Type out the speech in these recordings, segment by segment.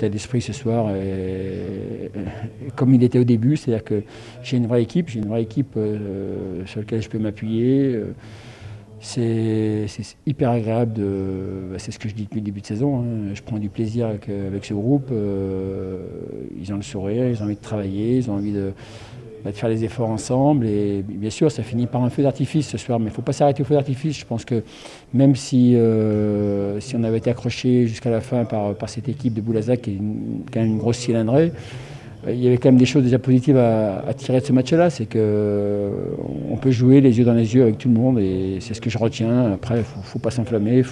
état d'esprit ce soir est comme il était au début, c'est-à-dire que j'ai une vraie équipe, sur laquelle je peux m'appuyer. C'est hyper agréable, c'est ce que je dis depuis le début de saison, hein. Je prends du plaisir avec ce groupe, ils ont le sourire, ils ont envie de travailler, ils ont envie de faire les efforts ensemble et bien sûr ça finit par un feu d'artifice ce soir, mais il ne faut pas s'arrêter au feu d'artifice. Je pense que même si on avait été accroché jusqu'à la fin par cette équipe de Boulazac qui est quand même une grosse cylindrée, il y avait quand même des choses déjà positives à tirer de ce match-là, c'est qu'on peut jouer les yeux dans les yeux avec tout le monde et c'est ce que je retiens. Après, il ne faut pas s'enflammer,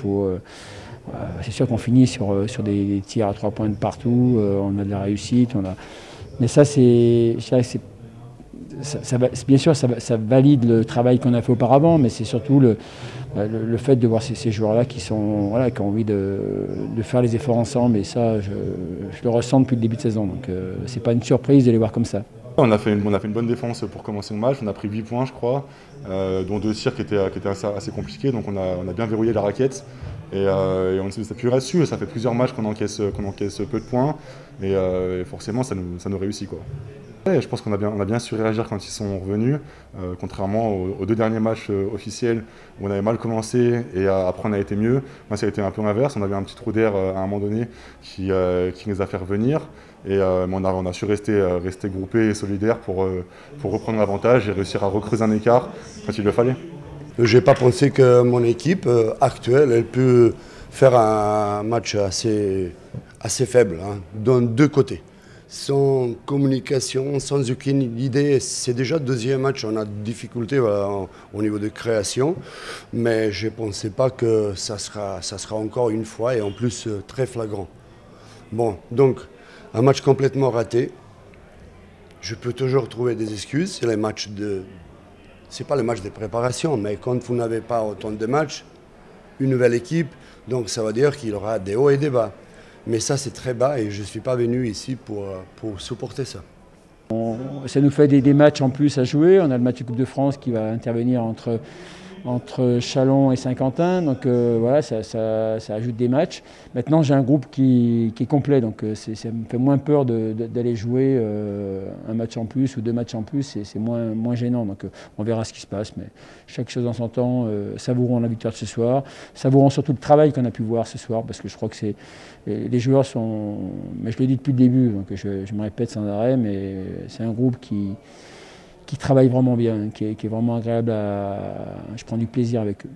c'est sûr qu'on finit sur des tirs à 3 points de partout, on a de la réussite, mais ça, bien sûr, ça valide le travail qu'on a fait auparavant, mais c'est surtout le fait de voir ces joueurs-là qui ont envie de faire les efforts ensemble, et ça, je le ressens depuis le début de saison. Donc, c'est pas une surprise de les voir comme ça. On a fait une bonne défense pour commencer le match. On a pris 8 points, je crois, dont 2 tirs qui étaient assez compliqués. Donc, on a bien verrouillé la raquette. Et on s'est appuyé là-dessus. Ça fait plusieurs matchs qu'on encaisse peu de points. Et forcément, ça nous réussit, quoi. Ouais, je pense qu'on a bien su réagir quand ils sont revenus, contrairement aux 2 derniers matchs officiels où on avait mal commencé et après on a été mieux. Moi, ça a été un peu l'inverse. On avait un petit trou d'air à un moment donné qui nous a fait revenir. Mais on a su rester groupés et solidaires pour reprendre l'avantage et réussir à recreuser un écart quand il le fallait. Je n'ai pas pensé que mon équipe actuelle elle peut faire un match assez faible, hein, dans 2 côtés. Sans communication, sans aucune idée, c'est déjà le 2e match, on a des difficultés au niveau de création, mais je ne pensais pas que ça sera encore une fois et en plus très flagrant. Bon, donc un match complètement raté, je peux toujours trouver des excuses, c'est pas le match de préparation, mais quand vous n'avez pas autant de matchs, une nouvelle équipe, donc ça veut dire qu'il y aura des hauts et des bas. Mais ça, c'est très bas et je ne suis pas venu ici pour supporter ça. Ça nous fait des matchs en plus à jouer. On a le match de Coupe de France qui va intervenir entre Châlons et Saint-Quentin. Donc voilà, ça ajoute des matchs. Maintenant, j'ai un groupe qui est complet. Donc ça me fait moins peur d'aller jouer un match en plus ou 2 matchs en plus. C'est moins gênant. Donc on verra ce qui se passe. Mais chaque chose en son temps, savourons la victoire de ce soir. Savourons surtout le travail qu'on a pu voir ce soir. Parce que je crois que les joueurs sont... Mais je le dis depuis le début, donc je me répète sans arrêt, mais c'est un groupe qui travaille vraiment bien, qui est vraiment agréable je prends du plaisir avec eux.